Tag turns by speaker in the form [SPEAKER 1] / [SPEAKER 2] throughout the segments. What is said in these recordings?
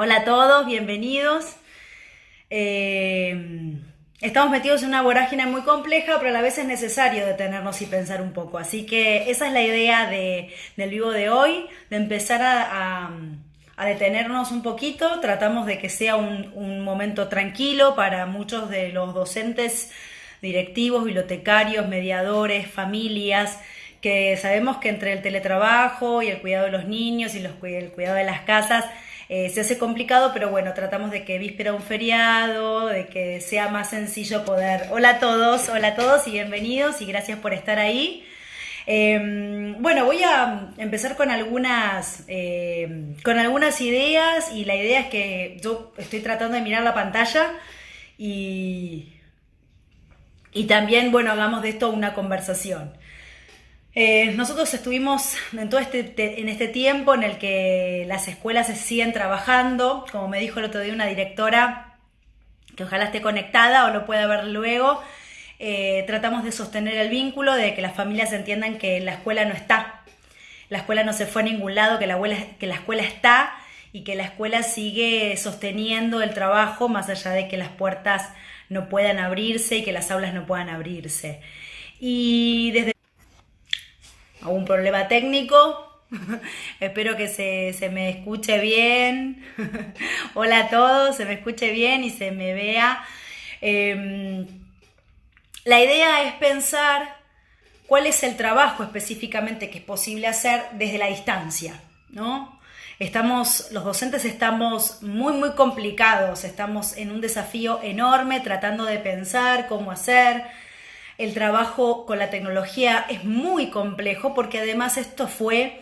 [SPEAKER 1] Hola a todos, bienvenidos. Eh, Estamos metidos en una vorágine muy compleja, pero a la vez es necesario detenernos y pensar un poco. Así que esa es la idea del vivo de hoy, de empezar a detenernos un poquito. Tratamos de que sea un momento tranquilo para muchos de los docentes, directivos, bibliotecarios, mediadores, familias, que sabemos que entre el teletrabajo y el cuidado de los niños y el cuidado de las casas se hace complicado, pero bueno, tratamos de que víspera un feriado, de que sea más sencillo poder... hola a todos y bienvenidos y gracias por estar ahí. Bueno, voy a empezar con algunas ideas y la idea es que yo estoy tratando de mirar la pantalla y, y también, bueno, hagamos de esto una conversación. Nosotros estuvimos en este tiempo en el que las escuelas se siguen trabajando, como me dijo el otro día una directora, que ojalá esté conectada o lo pueda ver luego. Tratamos de sostener el vínculo, de que las familias entiendan que la escuela no está, la escuela no se fue a ningún lado, que la escuela está y que la escuela sigue sosteniendo el trabajo más allá de que las puertas no puedan abrirse y que las aulas no puedan abrirse. Y desde algún problema técnico. Espero que se me escuche bien. Hola a todos, se me escuche bien y se me vea. Eh, la idea es pensar cuál es el trabajo específicamente que es posible hacer desde la distancia, ¿no? Los docentes estamos muy complicados, estamos en un desafío enorme tratando de pensar cómo hacer. El trabajo con la tecnología es muy complejo porque además esto fue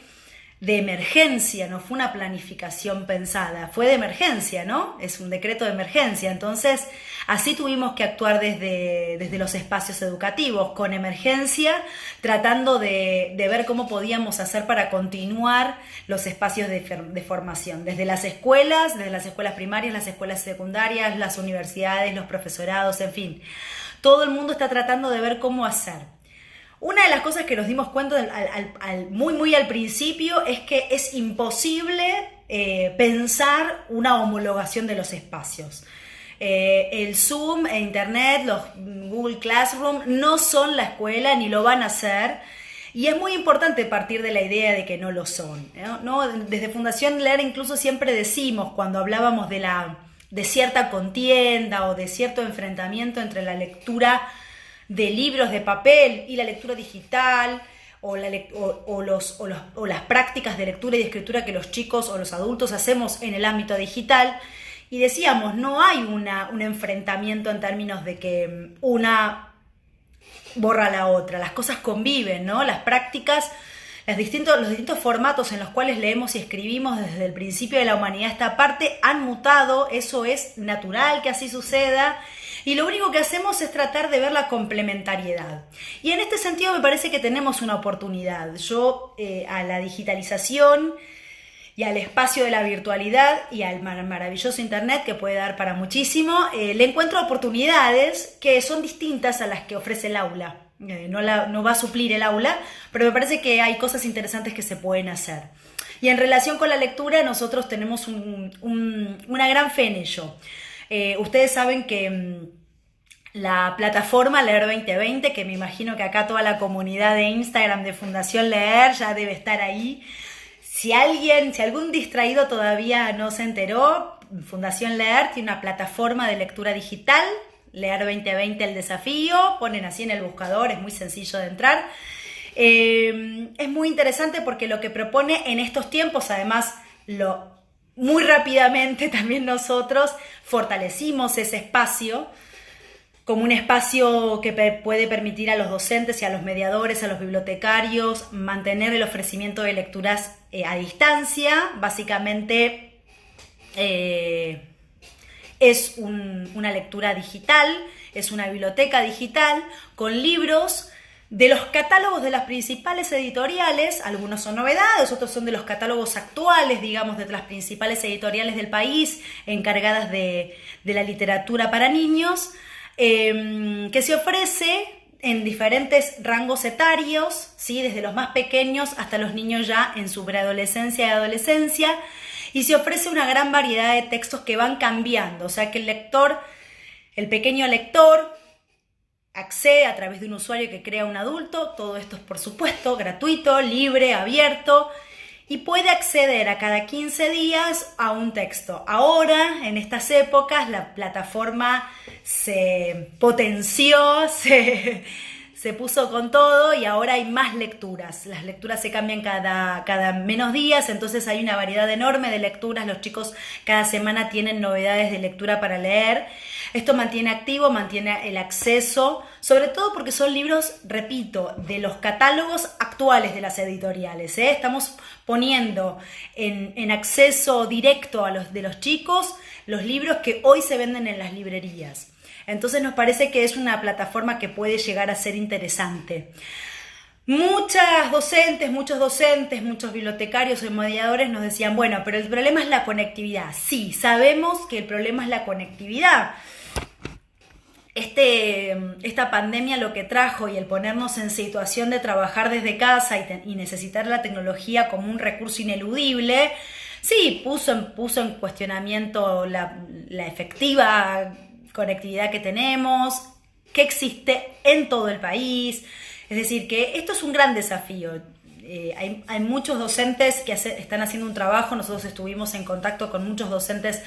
[SPEAKER 1] de emergencia, no fue una planificación pensada, fue de emergencia, ¿no? Es un decreto de emergencia. Entonces, así tuvimos que actuar desde los espacios educativos, con emergencia, tratando de ver cómo podíamos hacer para continuar los espacios de formación, desde las escuelas primarias, las escuelas secundarias, las universidades, los profesorados, en fin. Todo el mundo está tratando de ver cómo hacer. Una de las cosas que nos dimos cuenta muy al principio es que es imposible pensar una homologación de los espacios. El Zoom, e Internet, los Google Classroom no son la escuela ni lo van a hacer. Y es muy importante partir de la idea de que no lo son, ¿no? Desde Fundación Leer incluso siempre decimos, cuando hablábamos de cierta contienda o de cierto enfrentamiento entre la lectura de libros de papel y la lectura digital o las prácticas de lectura y de escritura que los chicos o los adultos hacemos en el ámbito digital, y decíamos, no hay un enfrentamiento en términos de que una borra a la otra, las cosas conviven, ¿no? Las prácticas, los distintos formatos en los cuales leemos y escribimos desde el principio de la humanidad esta parte han mutado, eso es natural que así suceda. Y lo único que hacemos es tratar de ver la complementariedad. Y en este sentido me parece que tenemos una oportunidad. Yo a la digitalización y al espacio de la virtualidad y al maravilloso Internet que puede dar para muchísimo, le encuentro oportunidades que son distintas a las que ofrece el aula. No va a suplir el aula, pero me parece que hay cosas interesantes que se pueden hacer. Y en relación con la lectura, nosotros tenemos una gran fe en ello. Ustedes saben que la plataforma Leer 2020, que me imagino que acá toda la comunidad de Instagram de Fundación Leer ya debe estar ahí. Si algún distraído todavía no se enteró, Fundación Leer tiene una plataforma de lectura digital, Leer 2020 el desafío, ponen así en el buscador, es muy sencillo de entrar. Es muy interesante porque lo que propone en estos tiempos, además, muy rápidamente también nosotros fortalecimos ese espacio como un espacio que puede permitir a los docentes y a los mediadores, a los bibliotecarios, mantener el ofrecimiento de lecturas a distancia. Básicamente es una lectura digital, es una biblioteca digital con libros de los catálogos de las principales editoriales. Algunos son novedades, otros son de los catálogos actuales, digamos, de las principales editoriales del país, encargadas de la literatura para niños, que se ofrece en diferentes rangos etarios, ¿sí? Desde los más pequeños hasta los niños ya en su preadolescencia y adolescencia, y se ofrece una gran variedad de textos que van cambiando, o sea que el lector, el pequeño lector, accede a través de un usuario que crea un adulto, todo esto es por supuesto gratuito, libre, abierto, y puede acceder a cada 15 días a un texto. Ahora, en estas épocas, la plataforma se potenció, se puso con todo y ahora hay más lecturas. Las lecturas se cambian cada menos días, entonces hay una variedad enorme de lecturas. Los chicos cada semana tienen novedades de lectura para leer. Esto mantiene activo, mantiene el acceso, sobre todo porque son libros, repito, de los catálogos actuales de las editoriales. Estamos poniendo en acceso directo a de los chicos los libros que hoy se venden en las librerías. Entonces nos parece que es una plataforma que puede llegar a ser interesante. Muchos docentes, muchos bibliotecarios y mediadores nos decían, bueno, pero el problema es la conectividad. Sí, sabemos que el problema es la conectividad. Esta pandemia lo que trajo y el ponernos en situación de trabajar desde casa y necesitar la tecnología como un recurso ineludible, sí, puso en cuestionamiento la efectiva conectividad que tenemos, que existe en todo el país. Es decir, que esto es un gran desafío. Hay muchos docentes que están haciendo un trabajo. Nosotros estuvimos en contacto con muchos docentes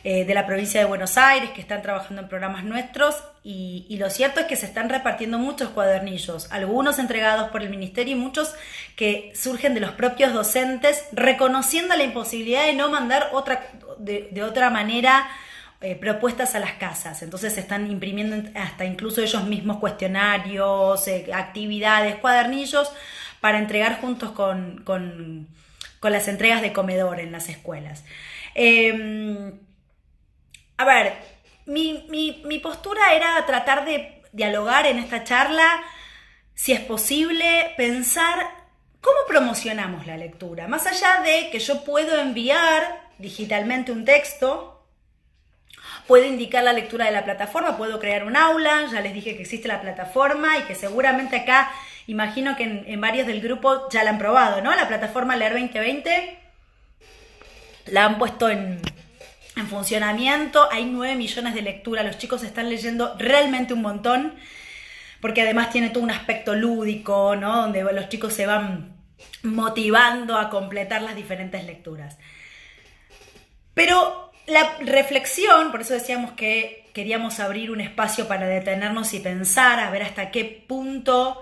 [SPEAKER 1] de la provincia de Buenos Aires que están trabajando en programas nuestros y lo cierto es que se están repartiendo muchos cuadernillos, algunos entregados por el ministerio y muchos que surgen de los propios docentes, reconociendo la imposibilidad de no mandar de otra manera propuestas a las casas. Entonces se están imprimiendo hasta incluso ellos mismos cuestionarios, actividades, cuadernillos para entregar juntos con las entregas de comedor en las escuelas. A ver, mi postura era tratar de dialogar en esta charla, si es posible, pensar cómo promocionamos la lectura. Más allá de que yo puedo enviar digitalmente un texto, puedo indicar la lectura de la plataforma, puedo crear un aula, ya les dije que existe la plataforma y que seguramente acá, imagino que en varios del grupo ya la han probado, ¿no? La plataforma Leer 2020 la han puesto en funcionamiento, hay 9 millones de lecturas, los chicos están leyendo realmente un montón, porque además tiene todo un aspecto lúdico, ¿no? Donde los chicos se van motivando a completar las diferentes lecturas. Pero la reflexión, por eso decíamos que queríamos abrir un espacio para detenernos y pensar, a ver hasta qué punto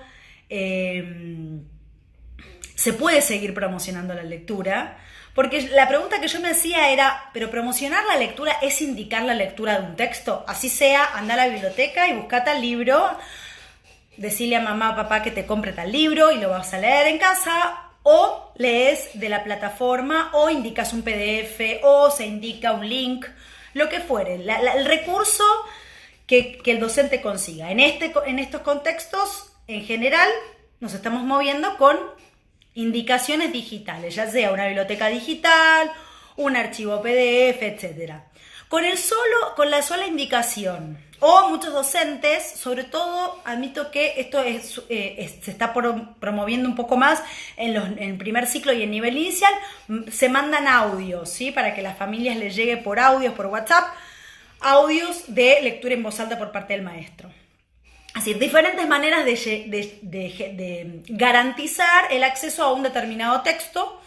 [SPEAKER 1] se puede seguir promocionando la lectura. Porque la pregunta que yo me hacía era, ¿pero promocionar la lectura es indicar la lectura de un texto? Así sea, anda a la biblioteca y busca tal libro, decirle a mamá o papá que te compre tal libro y lo vas a leer en casa, o lees de la plataforma, o indicas un PDF, o se indica un link, lo que fuere, el recurso que el docente consiga. En estos contextos, en general, nos estamos moviendo con indicaciones digitales, ya sea una biblioteca digital, un archivo PDF, etc. Con la sola indicación, o muchos docentes, sobre todo, admito que esto se está promoviendo un poco más en primer ciclo y en nivel inicial, se mandan audios, ¿sí? Para que las familias les llegue por audios, por WhatsApp, audios de lectura en voz alta por parte del maestro. Así, diferentes maneras de garantizar el acceso a un determinado texto.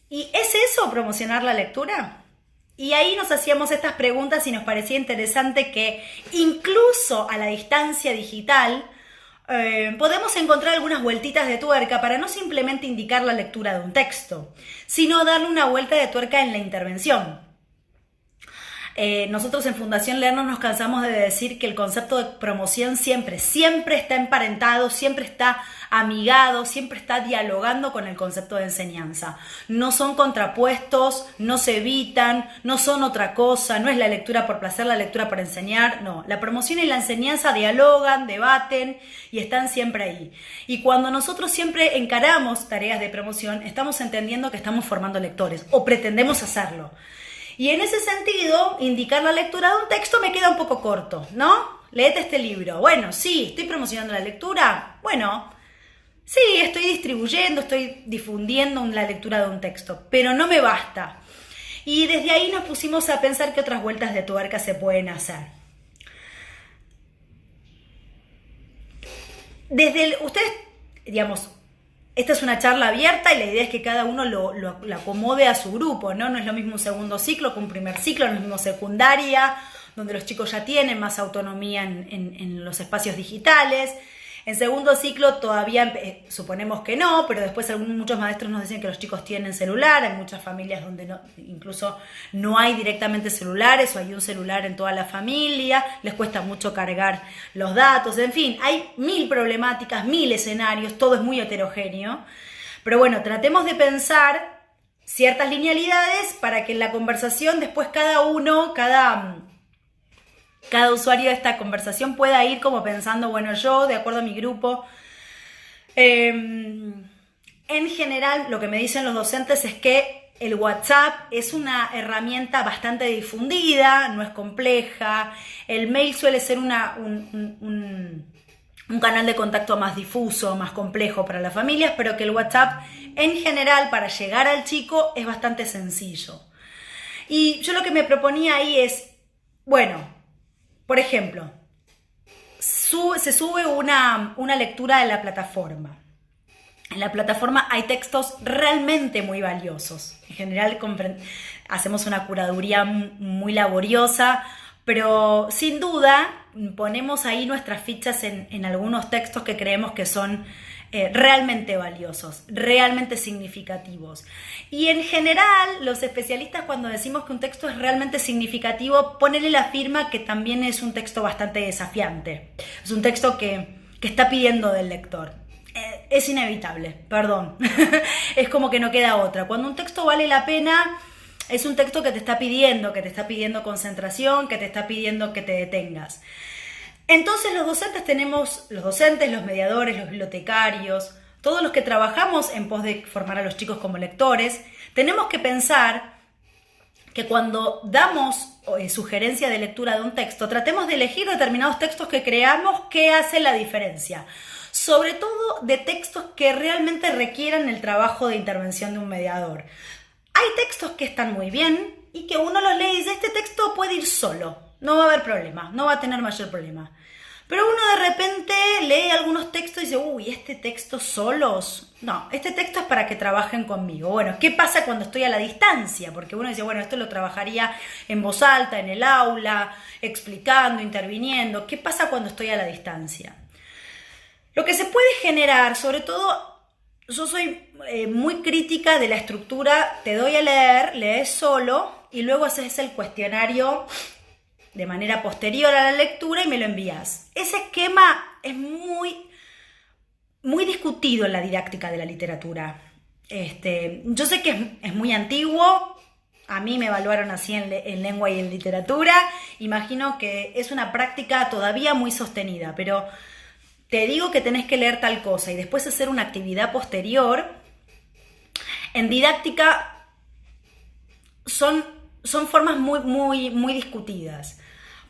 [SPEAKER 1] ¿Y es eso promocionar la lectura? Y ahí nos hacíamos estas preguntas y nos parecía interesante que incluso a la distancia digital podemos encontrar algunas vueltitas de tuerca para no simplemente indicar la lectura de un texto, sino darle una vuelta de tuerca en la intervención. Nosotros en Fundación Leer no nos cansamos de decir que el concepto de promoción siempre está emparentado, siempre está amigado, siempre está dialogando con el concepto de enseñanza. No son contrapuestos, no se evitan, no son otra cosa, no es la lectura por placer, la lectura por enseñar, no. La promoción y la enseñanza dialogan, debaten y están siempre ahí. Y cuando nosotros siempre encaramos tareas de promoción, estamos entendiendo que estamos formando lectores o pretendemos hacerlo. Y en ese sentido, indicar la lectura de un texto me queda un poco corto, ¿no? Léete este libro. Bueno, sí, ¿estoy promocionando la lectura? Bueno, Sí, estoy distribuyendo, estoy difundiendo la lectura de un texto, pero no me basta. Y desde ahí nos pusimos a pensar qué otras vueltas de tuerca se pueden hacer. Ustedes, digamos, esta es una charla abierta y la idea es que cada uno lo acomode a su grupo, ¿no? No es lo mismo un segundo ciclo que un primer ciclo, no es lo mismo secundaria, donde los chicos ya tienen más autonomía en los espacios digitales. En segundo ciclo todavía suponemos que no, pero después muchos maestros nos dicen que los chicos tienen celular, hay muchas familias donde incluso no hay directamente celulares o hay un celular en toda la familia, les cuesta mucho cargar los datos, en fin, hay 1000 problemáticas, 1000 escenarios, todo es muy heterogéneo, pero bueno, tratemos de pensar ciertas linealidades para que en la conversación después cada usuario de esta conversación pueda ir como pensando, bueno, yo, de acuerdo a mi grupo. En general, lo que me dicen los docentes es que el WhatsApp es una herramienta bastante difundida, no es compleja. El mail suele ser un canal de contacto más difuso, más complejo para las familias, pero que el WhatsApp, en general, para llegar al chico, es bastante sencillo. Y yo lo que me proponía ahí es, bueno, por ejemplo, se sube una lectura de la plataforma. En la plataforma hay textos realmente muy valiosos. En general hacemos una curaduría muy laboriosa, pero sin duda ponemos ahí nuestras fichas en algunos textos que creemos que son realmente valiosos, realmente significativos. Y en general, los especialistas, cuando decimos que un texto es realmente significativo, ponele la firma que también es un texto bastante desafiante. Es un texto que está pidiendo del lector. Es inevitable, perdón. Es como que no queda otra. Cuando un texto vale la pena, es un texto que te está pidiendo concentración, que te está pidiendo que te detengas. Entonces los docentes, los mediadores, los bibliotecarios, todos los que trabajamos en pos de formar a los chicos como lectores, tenemos que pensar que cuando damos sugerencia de lectura de un texto, tratemos de elegir determinados textos que creamos que hacen la diferencia. Sobre todo de textos que realmente requieran el trabajo de intervención de un mediador. Hay textos que están muy bien y que uno los lee y dice, este texto puede ir solo, no va a haber problema, no va a tener mayor problema. Pero uno de repente lee algunos textos y dice, uy, ¿este texto solos? No, este texto es para que trabajen conmigo. Bueno, ¿qué pasa cuando estoy a la distancia? Porque uno dice, bueno, esto lo trabajaría en voz alta, en el aula, explicando, interviniendo. ¿Qué pasa cuando estoy a la distancia? Lo que se puede generar, sobre todo, yo soy muy crítica de la estructura, te doy a leer, lees solo y luego haces el cuestionario de manera posterior a la lectura y me lo envías. Ese esquema es muy discutido en la didáctica de la literatura. Yo sé que es muy antiguo, a mí me evaluaron así en lengua y en literatura, imagino que es una práctica todavía muy sostenida, pero te digo que tenés que leer tal cosa y después hacer una actividad posterior. En didáctica son formas muy discutidas.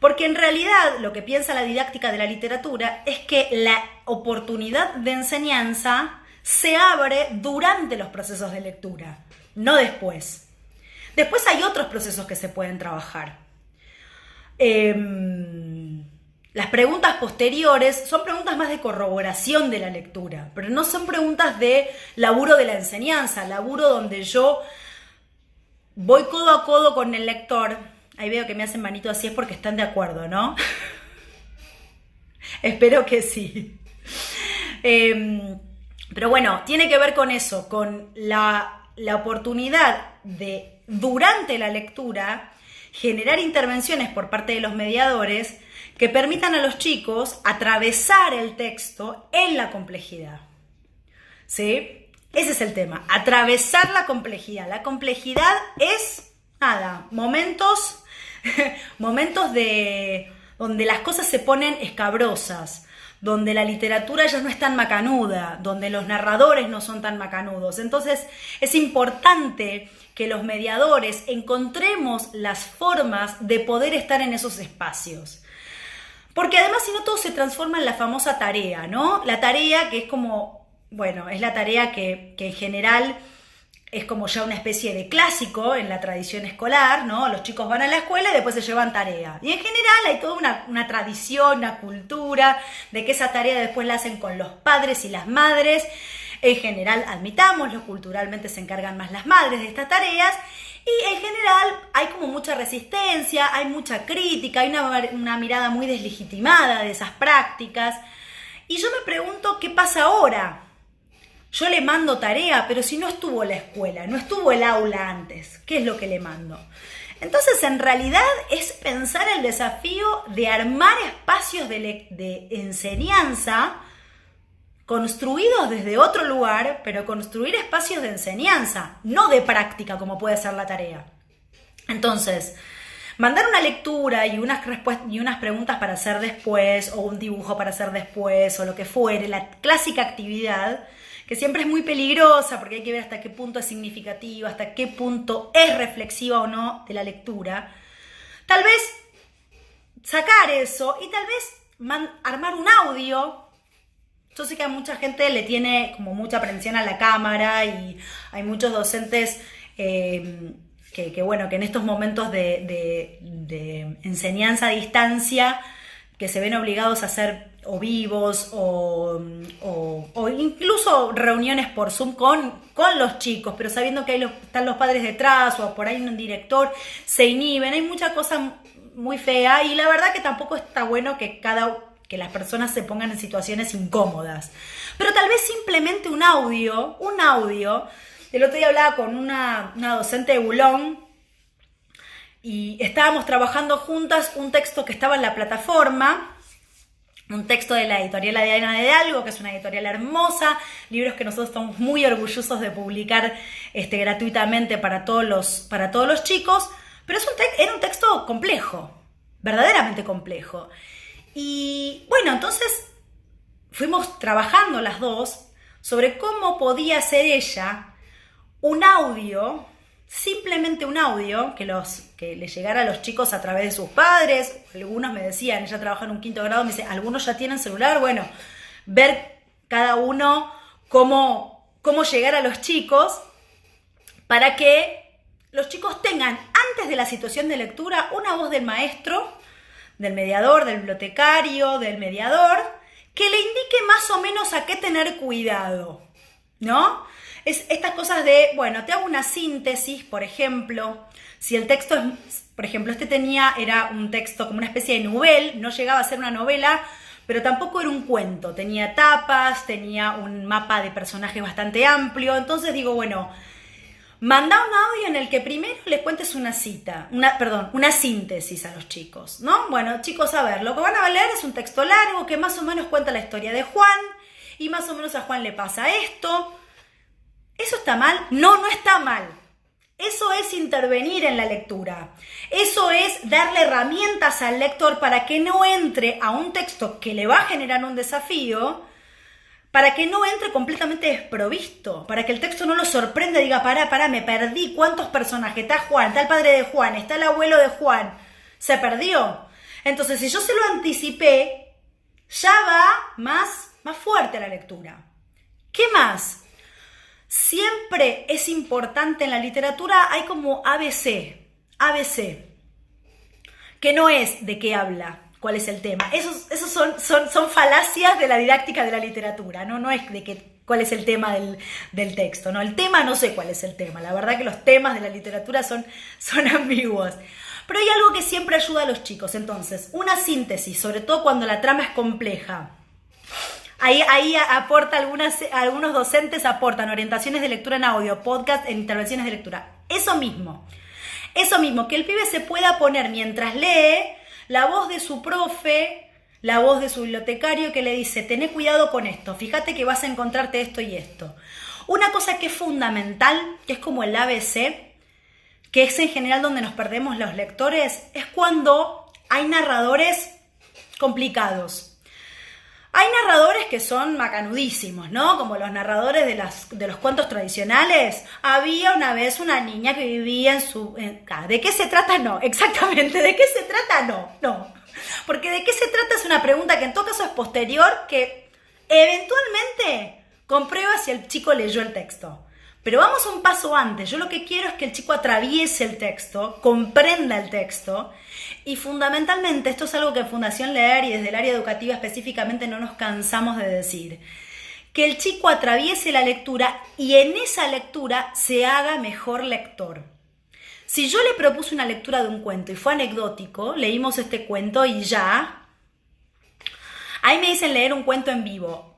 [SPEAKER 1] Porque en realidad lo que piensa la didáctica de la literatura es que la oportunidad de enseñanza se abre durante los procesos de lectura, no después. Después hay otros procesos que se pueden trabajar. Las preguntas posteriores son preguntas más de corroboración de la lectura, pero no son preguntas de laburo de la enseñanza, laburo donde yo voy codo a codo con el lector. Ahí veo que me hacen manito así, es porque están de acuerdo, ¿no? Espero que sí. Pero bueno, tiene que ver con eso, con la oportunidad de, durante la lectura, generar intervenciones por parte de los mediadores que permitan a los chicos atravesar el texto en la complejidad. ¿Sí? Ese es el tema, atravesar la complejidad. La complejidad es, nada, momentos donde las cosas se ponen escabrosas, donde la literatura ya no es tan macanuda, donde los narradores no son tan macanudos. Entonces es importante que los mediadores encontremos las formas de poder estar en esos espacios. Porque además, si no, todo se transforma en la famosa tarea, ¿no? La tarea que es como bueno, es la tarea que en general es como ya una especie de clásico en la tradición escolar, ¿no? Los chicos van a la escuela y después se llevan tarea. Y en general hay toda una tradición, una cultura de que esa tarea después la hacen con los padres y las madres. En general, admitámoslo, culturalmente se encargan más las madres de estas tareas. Y en general hay como mucha resistencia, hay mucha crítica, hay una mirada muy deslegitimada de esas prácticas. Y yo me pregunto, ¿qué pasa ahora? Yo le mando tarea, pero si no estuvo la escuela, no estuvo el aula antes, ¿qué es lo que le mando? Entonces, en realidad es pensar el desafío de armar espacios de enseñanza construidos desde otro lugar, pero construir espacios de enseñanza, no de práctica como puede ser la tarea. Entonces, mandar una lectura y unas preguntas para hacer después, o un dibujo para hacer después, o lo que fuere, la clásica actividad, que siempre es muy peligrosa porque hay que ver hasta qué punto es significativa, hasta qué punto es reflexiva o no de la lectura. Tal vez sacar eso y tal vez armar un audio. Yo sé que a mucha gente le tiene como mucha aprensión a la cámara y hay muchos docentes que en estos momentos de enseñanza a distancia que se ven obligados a hacer o vivos o incluso reuniones por Zoom con los chicos, pero sabiendo que están los padres detrás o por ahí un director, se inhiben, hay mucha cosa muy fea y la verdad que tampoco está bueno que las personas se pongan en situaciones incómodas. Pero tal vez simplemente un audio. El otro día hablaba con una docente de Boulogne y estábamos trabajando juntas un texto que estaba en la plataforma, un texto de la editorial Diana de Hidalgo, que es una editorial hermosa, libros que nosotros estamos muy orgullosos de publicar gratuitamente para todos los chicos, pero era un texto complejo, verdaderamente complejo. Y bueno, entonces fuimos trabajando las dos sobre cómo podía hacer ella un audio, simplemente un audio que le llegara a los chicos a través de sus padres. Algunos me decían, ella trabaja en un 5º grado, me dice, algunos ya tienen celular, bueno, ver cada uno cómo llegar a los chicos para que los chicos tengan, antes de la situación de lectura, una voz del maestro, del mediador, del bibliotecario, del mediador, que le indique más o menos a qué tener cuidado, ¿no? Es estas cosas de, bueno, te hago una síntesis, por ejemplo, si el texto es, por ejemplo, era un texto como una especie de novela, no llegaba a ser una novela, pero tampoco era un cuento, tenía etapas, tenía un mapa de personajes bastante amplio, entonces digo, bueno, manda un audio en el que primero les cuentes una síntesis a los chicos, ¿no? Bueno, chicos, a ver, lo que van a leer es un texto largo que más o menos cuenta la historia de Juan y más o menos a Juan le pasa esto. ¿Eso está mal? No, no está mal. Eso es intervenir en la lectura. Eso es darle herramientas al lector para que no entre a un texto que le va a generar un desafío, para que no entre completamente desprovisto, para que el texto no lo sorprenda y diga, pará, me perdí, ¿cuántos personajes? Está Juan, está el padre de Juan, está el abuelo de Juan, se perdió. Entonces, si yo se lo anticipé, ya va más fuerte la lectura. ¿Qué más? Siempre es importante en la literatura, hay como ABC, que no es de qué habla, cuál es el tema. Esos son falacias de la didáctica de la literatura, no es de cuál es el tema del texto, ¿no? El tema, no sé cuál es el tema, la verdad que los temas de la literatura son ambiguos. Pero hay algo que siempre ayuda a los chicos, entonces, una síntesis, sobre todo cuando la trama es compleja. Ahí aporta algunos docentes aportan orientaciones de lectura en audio, podcast en intervenciones de lectura. Eso mismo, que el pibe se pueda poner mientras lee la voz de su profe, la voz de su bibliotecario que le dice, tené cuidado con esto, fíjate que vas a encontrarte esto y esto. Una cosa que es fundamental, que es como el ABC, que es en general donde nos perdemos los lectores, es cuando hay narradores complicados. Hay narradores que son macanudísimos, ¿no? Como los narradores de los cuentos tradicionales. Había una vez una niña que vivía ¿de qué se trata? No, exactamente, ¿de qué se trata? No. Porque ¿de qué se trata? Es una pregunta que en todo caso es posterior, que eventualmente comprueba si el chico leyó el texto. Pero vamos un paso antes. Yo lo que quiero es que el chico atraviese el texto, comprenda el texto y fundamentalmente, esto es algo que en Fundación Leer y desde el área educativa específicamente no nos cansamos de decir, que el chico atraviese la lectura y en esa lectura se haga mejor lector. Si yo le propuse una lectura de un cuento y fue anecdótico, leímos este cuento y ya, ahí me dicen leer un cuento en vivo.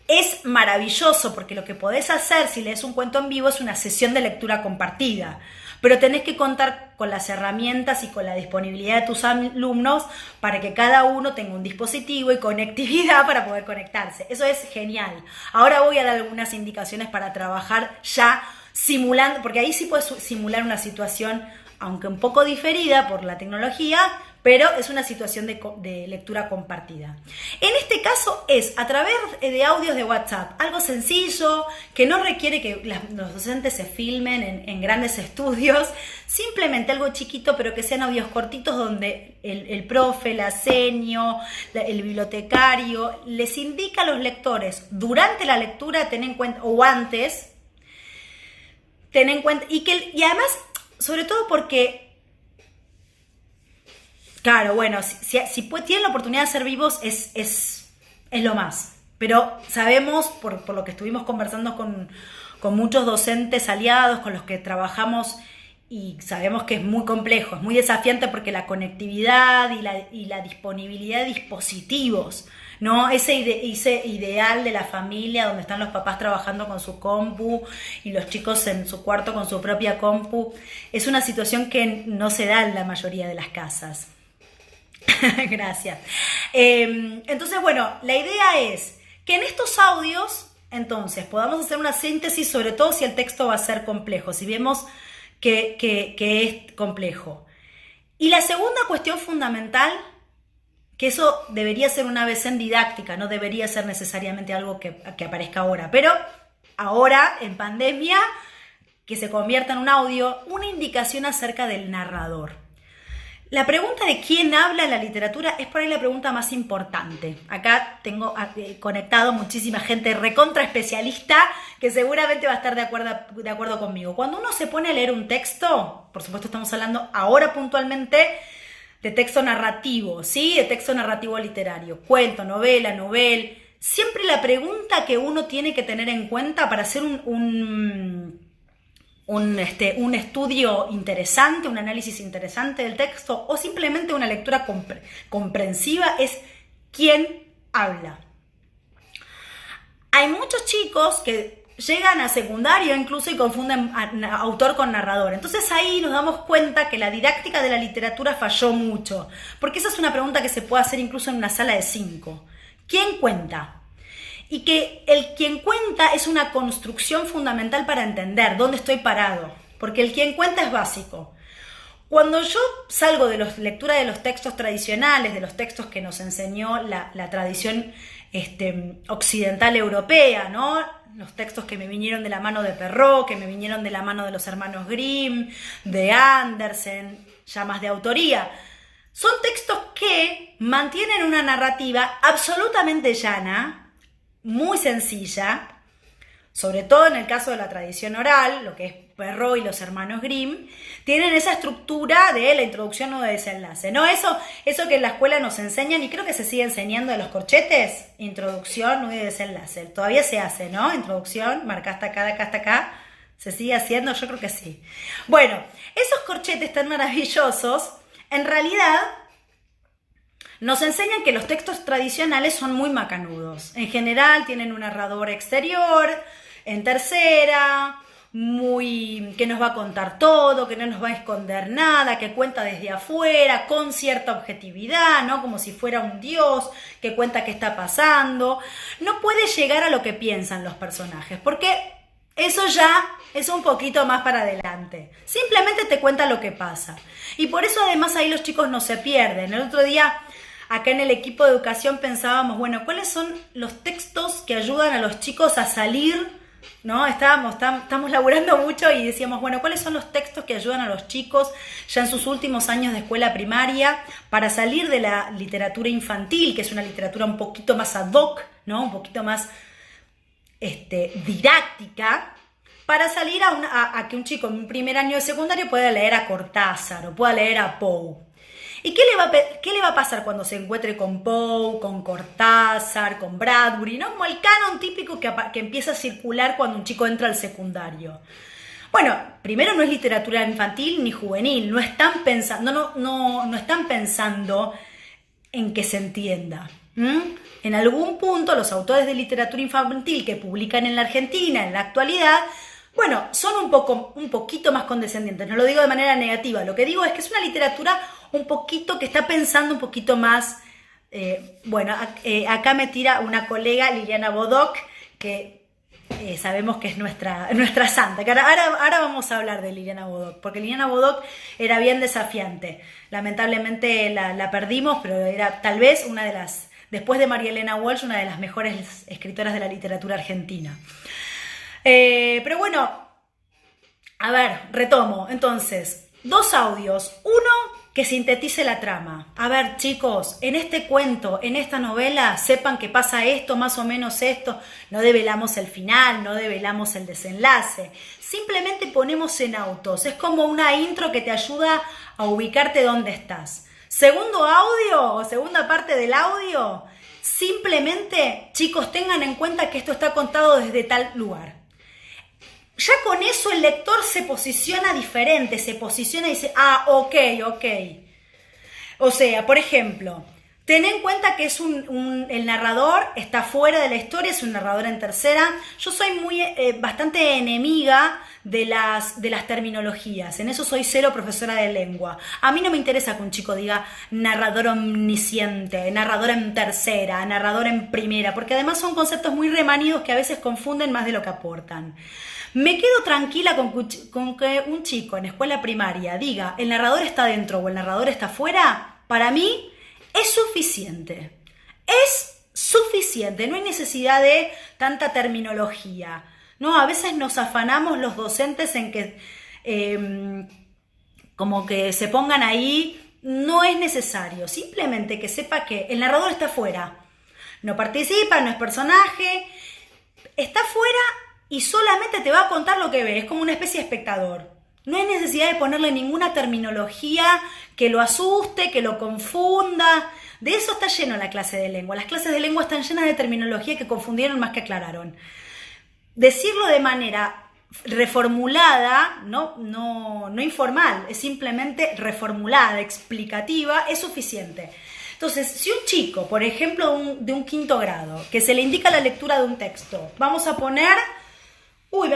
[SPEAKER 1] Es maravilloso porque lo que podés hacer si lees un cuento en vivo es una sesión de lectura compartida, pero tenés que contar con las herramientas y con la disponibilidad de tus alumnos para que cada uno tenga un dispositivo y conectividad para poder conectarse. Eso es genial. Ahora voy a dar algunas indicaciones para trabajar ya simulando, porque ahí sí puedes simular una situación, aunque un poco diferida por la tecnología, pero es una situación de lectura compartida. En este caso es a través de audios de WhatsApp, algo sencillo, que no requiere que los docentes se filmen en grandes estudios, simplemente algo chiquito, pero que sean audios cortitos donde el profe, la senio, el bibliotecario, les indica a los lectores durante la lectura, ten en cuenta, o antes, ten en cuenta, y además, sobre todo porque... Claro, bueno, si tienen la oportunidad de ser vivos es lo más. Pero sabemos, por lo que estuvimos conversando con muchos docentes aliados, con los que trabajamos, y sabemos que es muy complejo, es muy desafiante porque la conectividad y la disponibilidad de dispositivos, ¿no? Ese ideal de la familia donde están los papás trabajando con su compu y los chicos en su cuarto con su propia compu, es una situación que no se da en la mayoría de las casas. Gracias. Entonces, bueno, la idea es que en estos audios, entonces, podamos hacer una síntesis, sobre todo si el texto va a ser complejo, si vemos que es complejo. Y la segunda cuestión fundamental, que eso debería ser una vez en didáctica, no debería ser necesariamente algo que aparezca ahora, pero ahora, en pandemia, que se convierta en un audio, una indicación acerca del narrador. La pregunta de quién habla en la literatura es por ahí la pregunta más importante. Acá tengo conectado muchísima gente recontra especialista que seguramente va a estar de acuerdo conmigo. Cuando uno se pone a leer un texto, por supuesto estamos hablando ahora puntualmente de texto narrativo, ¿sí? De texto narrativo literario, cuento, novela, novel. Siempre la pregunta que uno tiene que tener en cuenta para hacer un estudio interesante, un análisis interesante del texto o simplemente una lectura comprensiva es quién habla. Hay muchos chicos que llegan a secundario incluso y confunden autor con narrador. Entonces ahí nos damos cuenta que la didáctica de la literatura falló mucho, porque esa es una pregunta que se puede hacer incluso en una sala de 5. ¿Quién cuenta? Y que quien cuenta es una construcción fundamental para entender dónde estoy parado, porque el quien cuenta es básico. Cuando yo salgo de la lectura de los textos tradicionales, de los textos que nos enseñó la tradición occidental europea, ¿no? Los textos que me vinieron de la mano de Perrault, que me vinieron de la mano de los hermanos Grimm, de Andersen, ya más de autoría, son textos que mantienen una narrativa absolutamente llana, muy sencilla, sobre todo en el caso de la tradición oral, lo que es Perrault y los hermanos Grimm, tienen esa estructura de la introducción o de desenlace, ¿no? Eso que en la escuela nos enseñan, y creo que se sigue enseñando de los corchetes, introducción, nudo y desenlace. Todavía se hace, ¿no? Introducción, marca hasta acá, de acá hasta acá. ¿Se sigue haciendo? Yo creo que sí. Bueno, esos corchetes tan maravillosos, en realidad nos enseñan que los textos tradicionales son muy macanudos. En general tienen un narrador exterior, en tercera, que nos va a contar todo, que no nos va a esconder nada, que cuenta desde afuera, con cierta objetividad, ¿no? Como si fuera un dios, que cuenta qué está pasando. No puede llegar a lo que piensan los personajes, porque eso ya es un poquito más para adelante. Simplemente te cuenta lo que pasa. Y por eso además ahí los chicos no se pierden. El otro día, acá en el equipo de educación pensábamos, bueno, ¿cuáles son los textos que ayudan a los chicos a salir? ¿No? Estamos laburando mucho y decíamos, bueno, ¿cuáles son los textos que ayudan a los chicos ya en sus últimos años de escuela primaria para salir de la literatura infantil, que es una literatura un poquito más ad hoc, ¿no? Un poquito más didáctica para salir a que un chico en un primer año de secundario pueda leer a Cortázar o pueda leer a Poe. ¿Y qué le va a pasar cuando se encuentre con Poe, con Cortázar, con Bradbury, ¿no? Como el canon típico que empieza a circular cuando un chico entra al secundario. Bueno, primero no es literatura infantil ni juvenil, no están pensando en que se entienda. En algún punto los autores de literatura infantil que publican en la Argentina en la actualidad, bueno, son un poquito más condescendientes, no lo digo de manera negativa, lo que digo es que es una literatura un poquito que está pensando un poquito más, acá me tira una colega, Liliana Bodoc, que sabemos que es nuestra santa, que ahora vamos a hablar de Liliana Bodoc, porque Liliana Bodoc era bien desafiante, lamentablemente la perdimos, pero era tal vez una de las, después de María Elena Walsh, una de las mejores escritoras de la literatura argentina. Pero bueno, a ver, retomo. Entonces, 2 audios. Uno que sintetice la trama. A ver, chicos, en este cuento, en esta novela, sepan que pasa esto, más o menos esto. No develamos el final, no develamos el desenlace. Simplemente ponemos en autos. Es como una intro que te ayuda a ubicarte dónde estás. Segundo audio o segunda parte del audio, simplemente, chicos, tengan en cuenta que esto está contado desde tal lugar. Ya con eso el lector se posiciona diferente, se posiciona y dice, ok. O sea, por ejemplo, ten en cuenta que es el narrador está fuera de la historia, es un narrador en tercera. Yo soy bastante enemiga de las terminologías, en eso soy cero profesora de lengua. A mí no me interesa que un chico diga narrador omnisciente, narrador en tercera, narrador en primera, porque además son conceptos muy remanidos que a veces confunden más de lo que aportan. Me quedo tranquila con que un chico en escuela primaria diga el narrador está dentro o el narrador está fuera. Para mí es suficiente. Es suficiente. No hay necesidad de tanta terminología. No, a veces nos afanamos los docentes en que como que se pongan ahí. No es necesario. Simplemente que sepa que el narrador está fuera. No participa, no es personaje. Está fuera y solamente te va a contar lo que ve, es como una especie de espectador. No hay necesidad de ponerle ninguna terminología que lo asuste, que lo confunda. De eso está lleno la clase de lengua. Las clases de lengua están llenas de terminología que confundieron más que aclararon. Decirlo de manera reformulada, no informal, es simplemente reformulada, explicativa, es suficiente. Entonces, si un chico, por ejemplo, de un 5º grado, que se le indica la lectura de un texto, vamos a poner...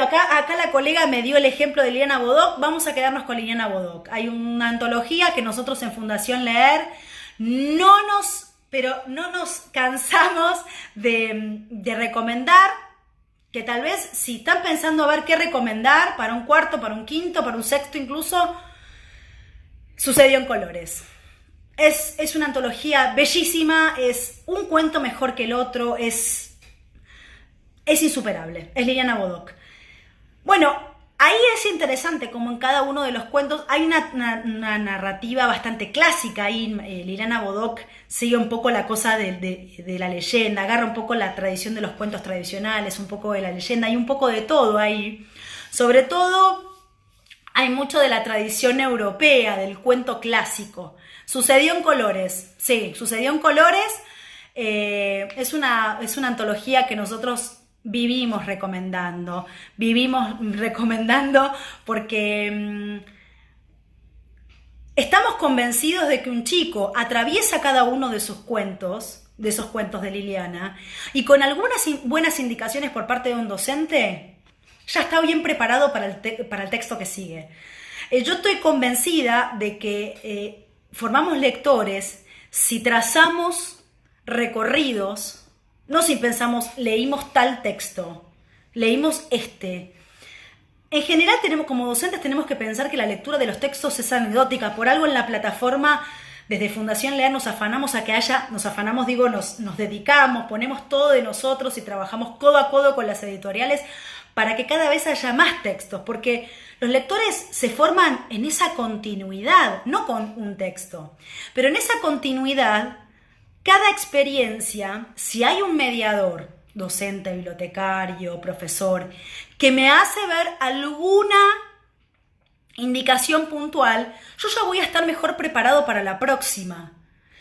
[SPEAKER 1] acá la colega me dio el ejemplo de Liliana Bodoc, vamos a quedarnos con Liliana Bodoc. Hay una antología que nosotros en Fundación Leer no nos cansamos de recomendar, que tal vez si están pensando a ver qué recomendar para un 4º, para un 5º, para un 6º incluso, Sucedió en colores. Es una antología bellísima, es un cuento mejor que el otro, es insuperable, es Liliana Bodoc. Bueno, ahí es interesante como en cada uno de los cuentos hay una narrativa bastante clásica. Ahí Liliana Bodoc sigue un poco la cosa de la leyenda, agarra un poco la tradición de los cuentos tradicionales, un poco de la leyenda, hay un poco de todo ahí. Sobre todo hay mucho de la tradición europea, del cuento clásico. Sucedió en colores, sí, Sucedió en colores. Es una antología que nosotros vivimos recomendando porque estamos convencidos de que un chico atraviesa cada uno de esos cuentos de Liliana, y con algunas buenas indicaciones por parte de un docente, ya está bien preparado para el texto que sigue. Yo estoy convencida de que formamos lectores si trazamos recorridos, no si pensamos, leímos tal texto, leímos este. En general, como docentes tenemos que pensar que la lectura de los textos es anecdótica. Por algo en la plataforma, desde Fundación Leer, nos dedicamos, ponemos todo de nosotros y trabajamos codo a codo con las editoriales para que cada vez haya más textos, porque los lectores se forman en esa continuidad, no con un texto, pero en esa continuidad, cada experiencia, si hay un mediador docente, bibliotecario, profesor, que me hace ver alguna indicación puntual, yo ya voy a estar mejor preparado para la próxima.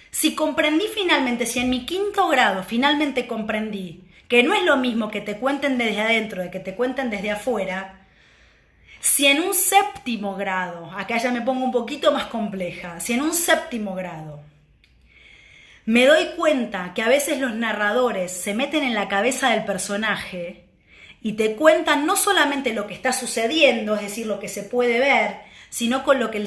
[SPEAKER 1] Si comprendí finalmente, si en mi 5º grado finalmente comprendí que no es lo mismo que te cuenten desde adentro de que te cuenten desde afuera, si en un 7º grado, acá ya me pongo un poquito más compleja, si en un 7º grado me doy cuenta que a veces los narradores se meten en la cabeza del personaje y te cuentan no solamente lo que está sucediendo, es decir, lo que se puede ver, sino con lo que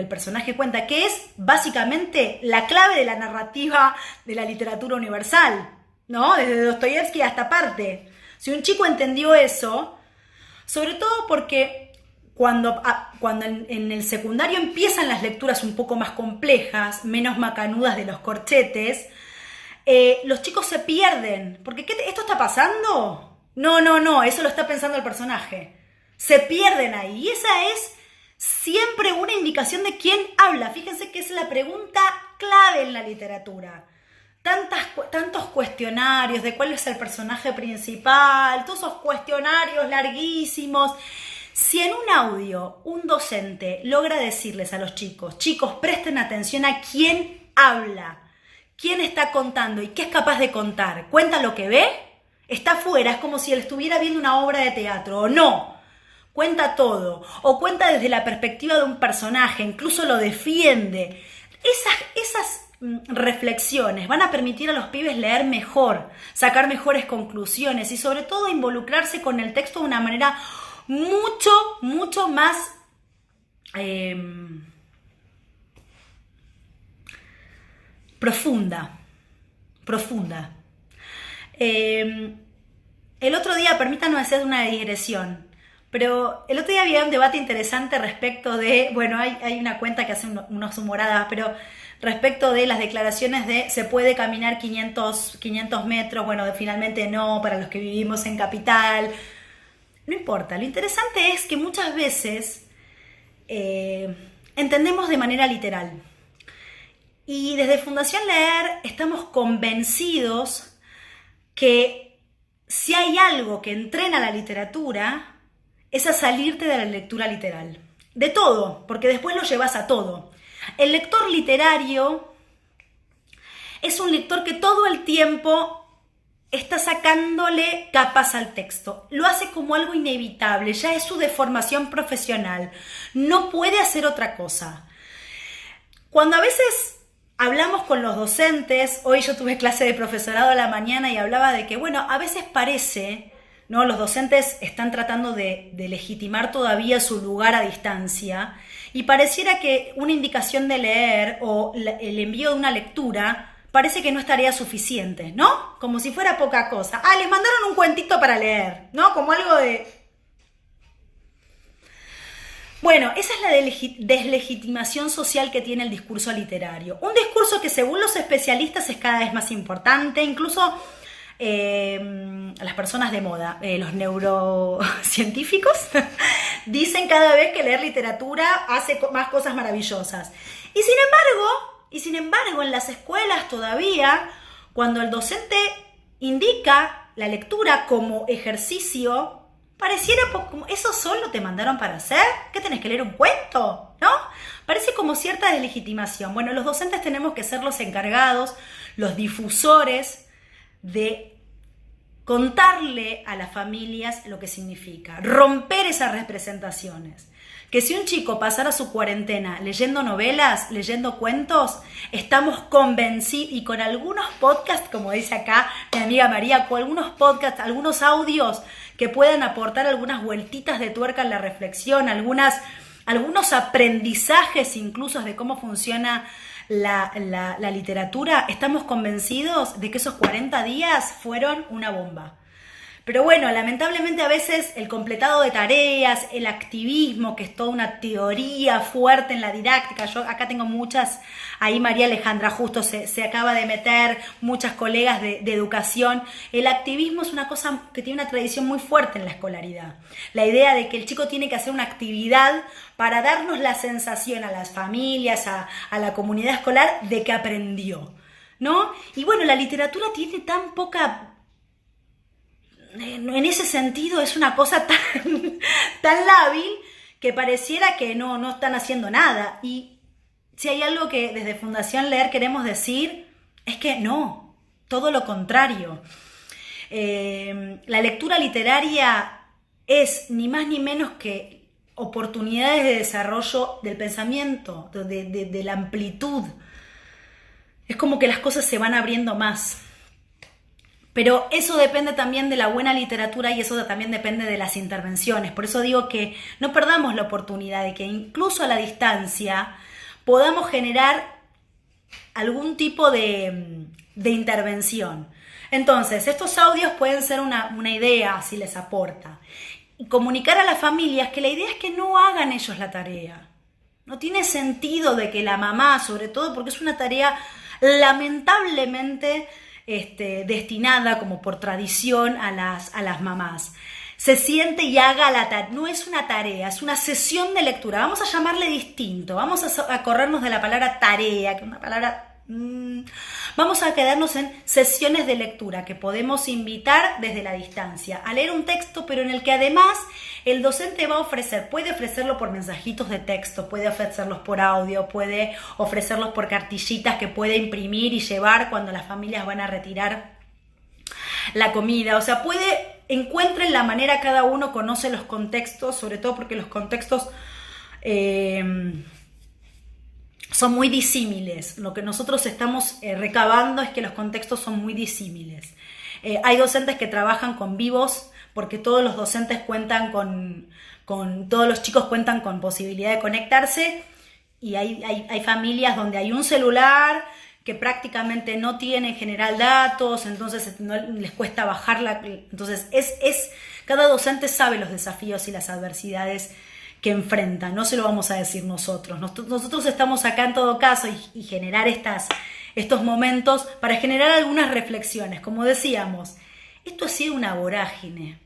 [SPEAKER 1] el personaje cuenta, que es básicamente la clave de la narrativa de la literatura universal, ¿no? Desde Dostoyevsky hasta parte. Si un chico entendió eso, sobre todo porque cuando en el secundario empiezan las lecturas un poco más complejas, menos macanudas de los corchetes, los chicos se pierden. Porque ¿esto está pasando? No, eso lo está pensando el personaje. Se pierden ahí. Y esa es siempre una indicación de quién habla. Fíjense que es la pregunta clave en la literatura. Tantos cuestionarios de cuál es el personaje principal, todos esos cuestionarios larguísimos. Si en un audio un docente logra decirles a los chicos, presten atención a quién habla, quién está contando y qué es capaz de contar, cuenta lo que ve, está afuera, es como si él estuviera viendo una obra de teatro, o no, cuenta todo, o cuenta desde la perspectiva de un personaje, incluso lo defiende. Esas reflexiones van a permitir a los pibes leer mejor, sacar mejores conclusiones y sobre todo involucrarse con el texto de una manera mucho más profunda. El otro día, permítanme hacer una digresión, pero el otro día había un debate interesante respecto de, bueno, hay una cuenta que hace unas humoradas, pero respecto de las declaraciones de se puede caminar 500 metros, bueno, finalmente no, para los que vivimos en capital. No importa, lo interesante es que muchas veces entendemos de manera literal. Y desde Fundación Leer estamos convencidos que si hay algo que entrena la literatura, es a salirte de la lectura literal. De todo, porque después lo llevas a todo. El lector literario es un lector que todo el tiempo está sacándole capas al texto. Lo hace como algo inevitable, ya es su deformación profesional. No puede hacer otra cosa. Cuando a veces hablamos con los docentes, hoy yo tuve clase de profesorado a la mañana y hablaba de que, bueno, a veces parece, ¿no? Los docentes están tratando de legitimar todavía su lugar a distancia y pareciera que una indicación de leer o el envío de una lectura parece que no estaría suficiente, ¿no? Como si fuera poca cosa. Les mandaron un cuentito para leer, ¿no? Como algo de... Bueno, esa es la deslegitimación social que tiene el discurso literario. Un discurso que según los especialistas es cada vez más importante, incluso las personas de moda, los neurocientíficos, dicen cada vez que leer literatura hace más cosas maravillosas. Y sin embargo, en las escuelas todavía, cuando el docente indica la lectura como ejercicio, pareciera como, ¿eso solo te mandaron para hacer? ¿Qué tenés que leer un cuento? ¿No? Parece como cierta deslegitimación. Bueno, los docentes tenemos que ser los encargados, los difusores de contarle a las familias lo que significa, romper esas representaciones. Que si un chico pasara su cuarentena leyendo novelas, leyendo cuentos, estamos convencidos, y con algunos podcasts, como dice acá mi amiga María, con algunos podcasts, algunos audios que puedan aportar algunas vueltitas de tuerca en la reflexión, algunos aprendizajes incluso de cómo funciona la literatura, estamos convencidos de que esos 40 días fueron una bomba. Pero bueno, lamentablemente a veces el completado de tareas, el activismo, que es toda una teoría fuerte en la didáctica, yo acá tengo muchas, ahí María Alejandra justo se acaba de meter, muchas colegas de educación, el activismo es una cosa que tiene una tradición muy fuerte en la escolaridad. La idea de que el chico tiene que hacer una actividad para darnos la sensación a las familias, a la comunidad escolar de que aprendió, ¿no? Y bueno, la literatura tiene tan poca en ese sentido es una cosa tan, tan lábil que pareciera que no están haciendo nada. Y si hay algo que desde Fundación Leer queremos decir, es que no, todo lo contrario. La lectura literaria es ni más ni menos que oportunidades de desarrollo del pensamiento, de la amplitud. Es como que las cosas se van abriendo más. Pero eso depende también de la buena literatura y eso también depende de las intervenciones. Por eso digo que no perdamos la oportunidad de que incluso a la distancia podamos generar algún tipo de intervención. Entonces, estos audios pueden ser una idea si les aporta. Y comunicar a las familias que la idea es que no hagan ellos la tarea. No tiene sentido de que la mamá, sobre todo porque es una tarea lamentablemente destinada como por tradición a las mamás, se siente y haga la tarea. No es una tarea, es una sesión de lectura. Vamos a llamarle distinto, vamos a corrernos de la palabra tarea, que es una palabra... Vamos a quedarnos en sesiones de lectura que podemos invitar desde la distancia a leer un texto, pero en el que además el docente va a ofrecer, puede ofrecerlo por mensajitos de texto, puede ofrecerlos por audio, puede ofrecerlos por cartillitas que puede imprimir y llevar cuando las familias van a retirar la comida. O sea, encuentren la manera, cada uno conoce los contextos, sobre todo porque los contextos son muy disímiles. Lo que nosotros estamos recabando es que los contextos son muy disímiles. Hay docentes que trabajan con vivos porque todos los docentes cuentan todos los chicos cuentan con posibilidad de conectarse, y hay familias donde hay un celular que prácticamente no tiene en general datos, entonces no les cuesta bajarla. Entonces cada docente sabe los desafíos y las adversidades que enfrentan, no se lo vamos a decir nosotros. Nosotros estamos acá en todo caso y generar estos momentos para generar algunas reflexiones. Como decíamos, esto ha sido una vorágine.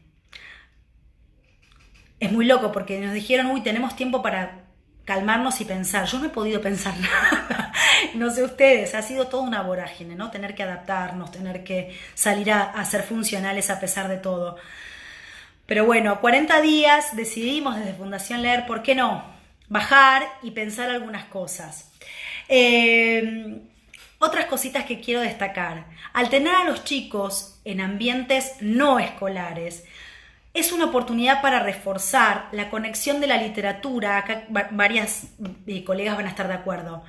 [SPEAKER 1] Es muy loco porque nos dijeron, tenemos tiempo para calmarnos y pensar. Yo no he podido pensar nada. No sé ustedes, ha sido toda una vorágine, ¿no? Tener que adaptarnos, tener que salir a ser funcionales a pesar de todo. Pero bueno, 40 días decidimos desde Fundación Leer, ¿por qué no? Bajar y pensar algunas cosas. Otras cositas que quiero destacar. Al tener a los chicos en ambientes no escolares, es una oportunidad para reforzar la conexión de la literatura. Acá varias colegas van a estar de acuerdo.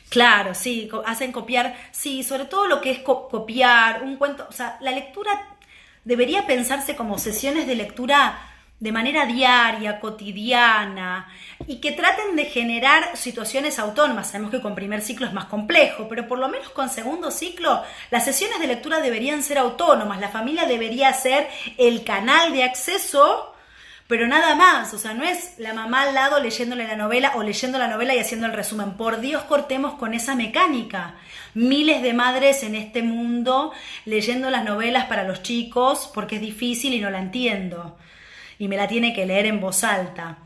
[SPEAKER 1] Claro, sí, hacen copiar, sí, sobre todo lo que es copiar un cuento. O sea, la lectura debería pensarse como sesiones de lectura de manera diaria, cotidiana, y que traten de generar situaciones autónomas. Sabemos que con primer ciclo es más complejo, pero por lo menos con segundo ciclo las sesiones de lectura deberían ser autónomas. La familia debería ser el canal de acceso, pero nada más. O sea, no es la mamá al lado leyéndole la novela o leyendo la novela y haciendo el resumen. Por Dios, cortemos con esa mecánica. Miles de madres en este mundo leyendo las novelas para los chicos porque es difícil y no la entiendo. Y me la tiene que leer en voz alta.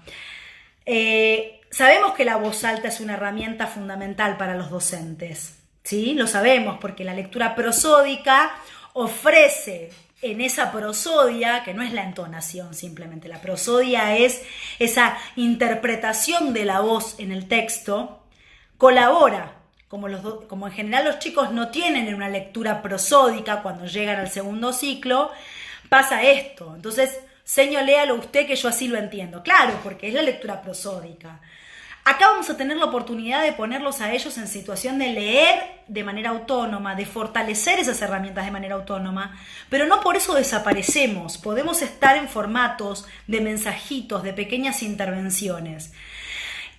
[SPEAKER 1] Sabemos que la voz alta es una herramienta fundamental para los docentes, ¿sí? Lo sabemos porque la lectura prosódica ofrece en esa prosodia, que no es la entonación simplemente, la prosodia es esa interpretación de la voz en el texto, colabora. Como en general los chicos no tienen una lectura prosódica cuando llegan al segundo ciclo, pasa esto. Entonces, señor, léalo usted que yo así lo entiendo. Claro, porque es la lectura prosódica. Acá vamos a tener la oportunidad de ponerlos a ellos en situación de leer de manera autónoma, de fortalecer esas herramientas de manera autónoma, pero no por eso desaparecemos. Podemos estar en formatos de mensajitos, de pequeñas intervenciones.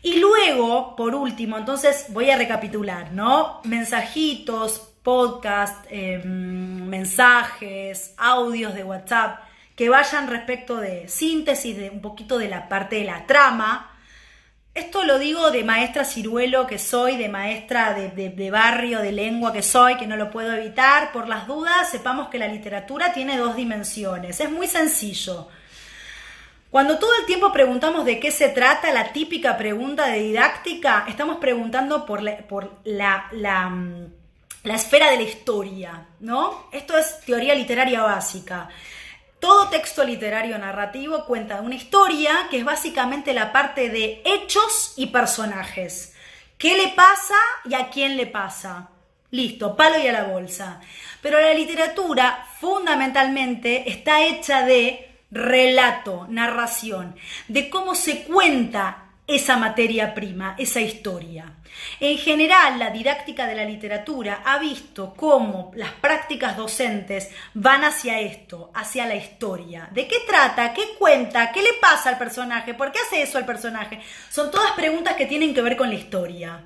[SPEAKER 1] Y luego, por último, entonces voy a recapitular, ¿no? Mensajitos, podcast, mensajes, audios de WhatsApp, que vayan respecto de síntesis, de un poquito de la parte de la trama. Esto lo digo de maestra ciruelo que soy, de maestra de barrio, de lengua que soy, que no lo puedo evitar. Por las dudas, sepamos que la literatura tiene 2 dimensiones. Es muy sencillo. Cuando todo el tiempo preguntamos de qué se trata, la típica pregunta de didáctica, estamos preguntando por la la esfera de la historia, ¿no? Esto es teoría literaria básica. Todo texto literario narrativo cuenta una historia que es básicamente la parte de hechos y personajes. ¿Qué le pasa y a quién le pasa? Listo, palo y a la bolsa. Pero la literatura fundamentalmente está hecha de relato, narración, de cómo se cuenta esa materia prima, esa historia. En general, la didáctica de la literatura ha visto cómo las prácticas docentes van hacia esto, hacia la historia. ¿De qué trata? ¿Qué cuenta? ¿Qué le pasa al personaje? ¿Por qué hace eso al personaje? Son todas preguntas que tienen que ver con la historia.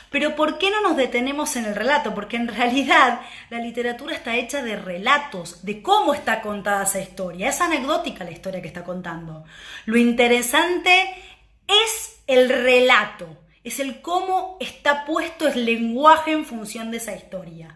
[SPEAKER 1] Pero ¿por qué no nos detenemos en el relato? Porque en realidad la literatura está hecha de relatos, de cómo está contada esa historia. Es anecdótica la historia que está contando. Lo interesante es el relato, es el cómo está puesto el lenguaje en función de esa historia.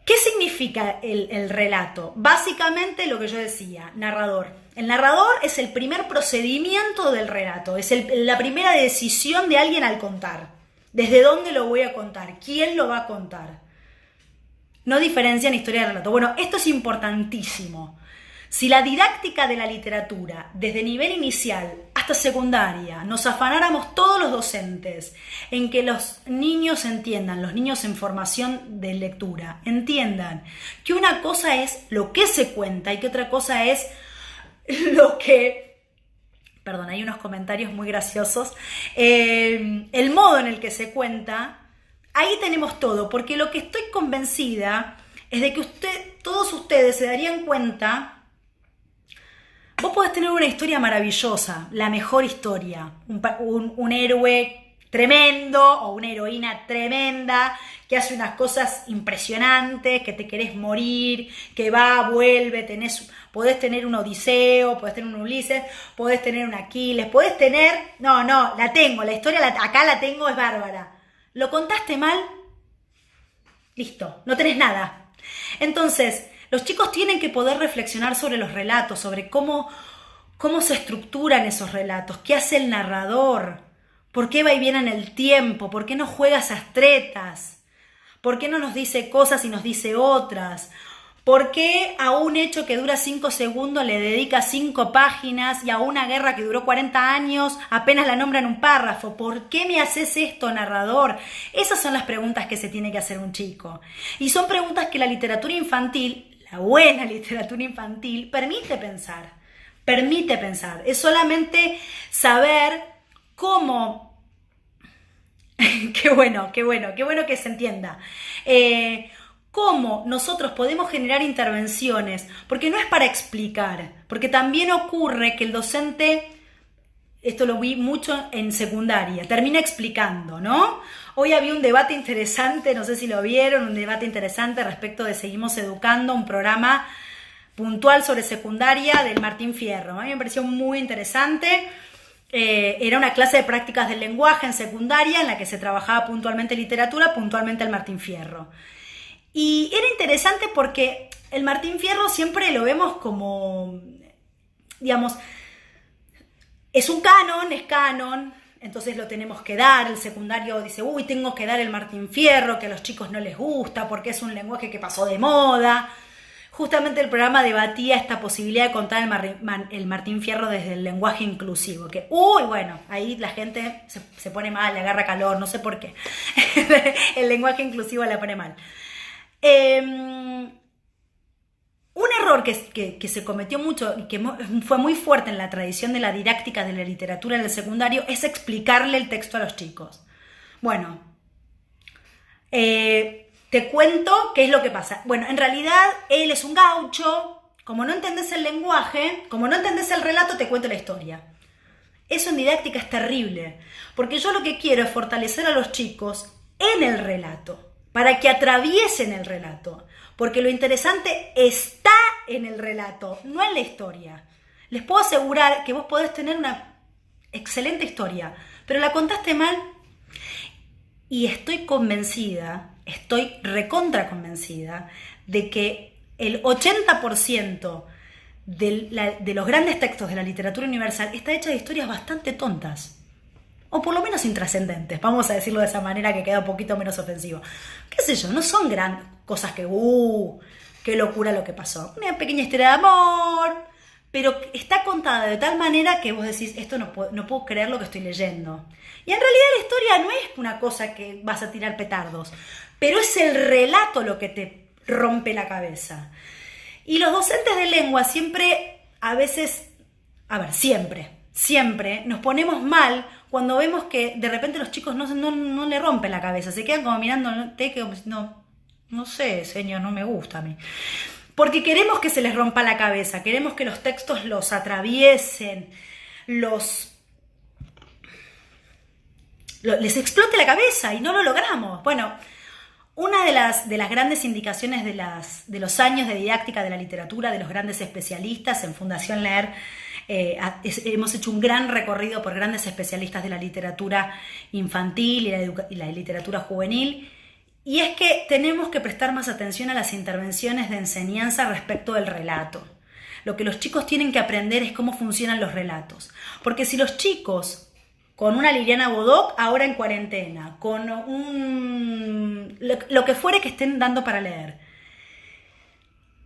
[SPEAKER 1] ¿Qué significa el relato? Básicamente lo que yo decía, narrador. El narrador es el primer procedimiento del relato, es la primera decisión de alguien al contar. ¿Desde dónde lo voy a contar? ¿Quién lo va a contar? No diferencian historia de relato. Bueno, esto es importantísimo. Si la didáctica de la literatura, desde nivel inicial hasta secundaria, nos afanáramos todos los docentes en que los niños entiendan, los niños en formación de lectura, entiendan que una cosa es lo que se cuenta y que otra cosa es lo que... Perdón, hay unos comentarios muy graciosos. El modo en el que se cuenta, ahí tenemos todo, porque lo que estoy convencida es de que todos ustedes se darían cuenta. Vos podés tener una historia maravillosa, la mejor historia, un héroe tremendo o una heroína tremenda que hace unas cosas impresionantes, que te querés morir, que va, vuelve, podés tener un Odiseo, podés tener un Ulises, podés tener un Aquiles, podés tener... No, la tengo, la historia acá la tengo, es bárbara. ¿Lo contaste mal? Listo, no tenés nada. Entonces... Los chicos tienen que poder reflexionar sobre los relatos, sobre cómo se estructuran esos relatos, qué hace el narrador, por qué va y viene en el tiempo, por qué no juega esas tretas, por qué no nos dice cosas y nos dice otras, por qué a un hecho que dura 5 segundos le dedica 5 páginas y a una guerra que duró 40 años apenas la nombra en un párrafo. ¿Por qué me haces esto, narrador? Esas son las preguntas que se tiene que hacer un chico. Y son preguntas que la literatura infantil... La buena literatura infantil permite pensar. Es solamente saber cómo... Qué bueno que se entienda. Cómo nosotros podemos generar intervenciones, porque no es para explicar, porque también ocurre que el docente, esto lo vi mucho en secundaria, termina explicando, ¿no? Hoy había un debate interesante, no sé si lo vieron, un debate interesante respecto de Seguimos Educando, un programa puntual sobre secundaria del Martín Fierro. A mí me pareció muy interesante. Era una clase de prácticas del lenguaje en secundaria en la que se trabajaba puntualmente literatura, puntualmente el Martín Fierro. Y era interesante porque el Martín Fierro siempre lo vemos como, digamos, es canon, entonces lo tenemos que dar. El secundario dice, uy, tengo que dar el Martín Fierro, que a los chicos no les gusta porque es un lenguaje que pasó de moda. Justamente el programa debatía esta posibilidad de contar el Martín Fierro desde el lenguaje inclusivo, que, bueno, ahí la gente se pone mal, le agarra calor, no sé por qué. El lenguaje inclusivo la pone mal. Un error que se cometió mucho y que fue muy fuerte en la tradición de la didáctica de la literatura en el secundario es explicarle el texto a los chicos. Bueno, te cuento qué es lo que pasa. Bueno, en realidad él es un gaucho. Como no entendés el lenguaje, como no entendés el relato, te cuento la historia. Eso en didáctica es terrible, porque yo lo que quiero es fortalecer a los chicos en el relato, para que atraviesen el relato. Porque lo interesante está en el relato, no en la historia. Les puedo asegurar que vos podés tener una excelente historia, pero la contaste mal. Y estoy recontra convencida, de que el 80% de los grandes textos de la literatura universal está hecha de historias bastante tontas. o por lo menos intrascendentes, vamos a decirlo de esa manera que queda un poquito menos ofensivo. Qué sé yo, no son gran cosas que, qué locura lo que pasó. Una pequeña historia de amor, pero está contada de tal manera que vos decís, esto no puedo creer lo que estoy leyendo. Y en realidad la historia no es una cosa que vas a tirar petardos, pero es el relato lo que te rompe la cabeza. Y los docentes de lengua siempre, siempre nos ponemos mal cuando vemos que de repente los chicos no le rompen la cabeza, se quedan como mirando, no sé, señor, no me gusta a mí. Porque queremos que se les rompa la cabeza, queremos que los textos los atraviesen, les explote la cabeza y no lo logramos. Bueno, una de las grandes indicaciones de los años de didáctica de la literatura, de los grandes especialistas en Fundación Leer, hemos hecho un gran recorrido por grandes especialistas de la literatura infantil y la literatura juvenil, y es que tenemos que prestar más atención a las intervenciones de enseñanza respecto del relato. Lo que los chicos tienen que aprender es cómo funcionan los relatos, porque si los chicos con una Liliana Bodoc ahora en cuarentena, con lo que fuere que estén dando para leer,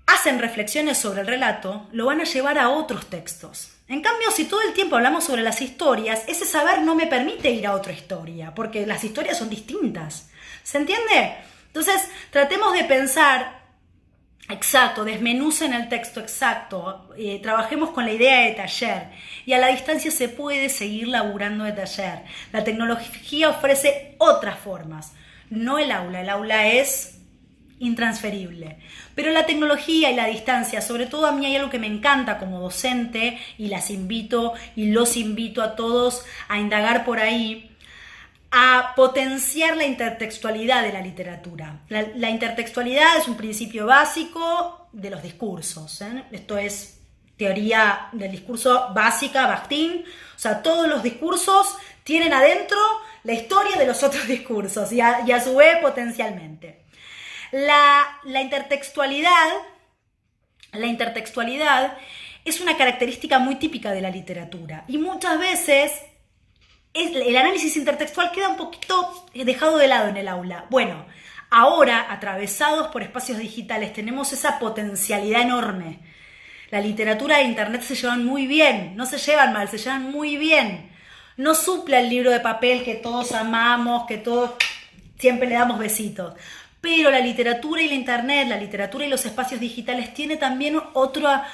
[SPEAKER 1] hacen reflexiones sobre el relato, lo van a llevar a otros textos. En cambio, si todo el tiempo hablamos sobre las historias, ese saber no me permite ir a otra historia, porque las historias son distintas. ¿Se entiende? Entonces, tratemos de pensar exacto, desmenucen el texto exacto, trabajemos con la idea de taller, y a la distancia se puede seguir laburando de taller. La tecnología ofrece otras formas, no el aula es intransferible, pero la tecnología y la distancia, sobre todo a mí hay algo que me encanta como docente, y los invito a todos a indagar por ahí, a potenciar la intertextualidad de la literatura. La intertextualidad es un principio básico de los discursos, ¿eh? Esto es teoría del discurso básica, Bakhtin. O sea, todos los discursos tienen adentro la historia de los otros discursos y a su vez potencialmente. La intertextualidad es una característica muy típica de la literatura y muchas veces el análisis intertextual queda un poquito dejado de lado en el aula. Bueno, ahora, atravesados por espacios digitales, tenemos esa potencialidad enorme. La literatura e internet se llevan muy bien, no se llevan mal, se llevan muy bien. No suple el libro de papel que todos amamos, que todos siempre le damos besitos. Pero la literatura y la internet, la literatura y los espacios digitales tiene también otras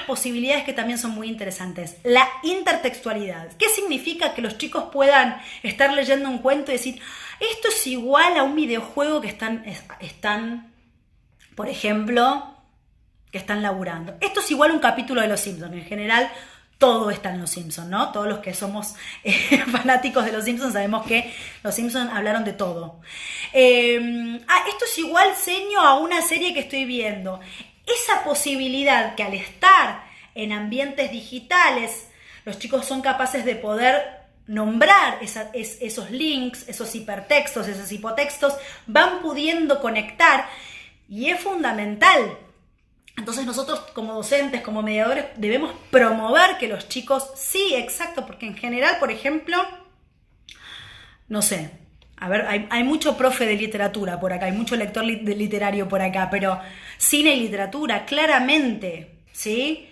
[SPEAKER 1] posibilidades que también son muy interesantes. La intertextualidad. ¿Qué significa? Que los chicos puedan estar leyendo un cuento y decir, esto es igual a un videojuego que están, por ejemplo, que están laburando. Esto es igual a un capítulo de Los Simpsons. En general, todo está en Los Simpsons, ¿no? Todos los que somos fanáticos de Los Simpsons sabemos que Los Simpsons hablaron de todo. Esto es igual, seño, a una serie que estoy viendo. Esa posibilidad que al estar en ambientes digitales, los chicos son capaces de poder nombrar esos links, esos hipertextos, esos hipotextos, van pudiendo conectar y es fundamental. Entonces nosotros como docentes, como mediadores, debemos promover que los chicos, sí, exacto, porque en general, por ejemplo, no sé, a ver, hay mucho profe de literatura por acá, hay mucho lector literario por acá, pero cine y literatura, claramente, ¿sí?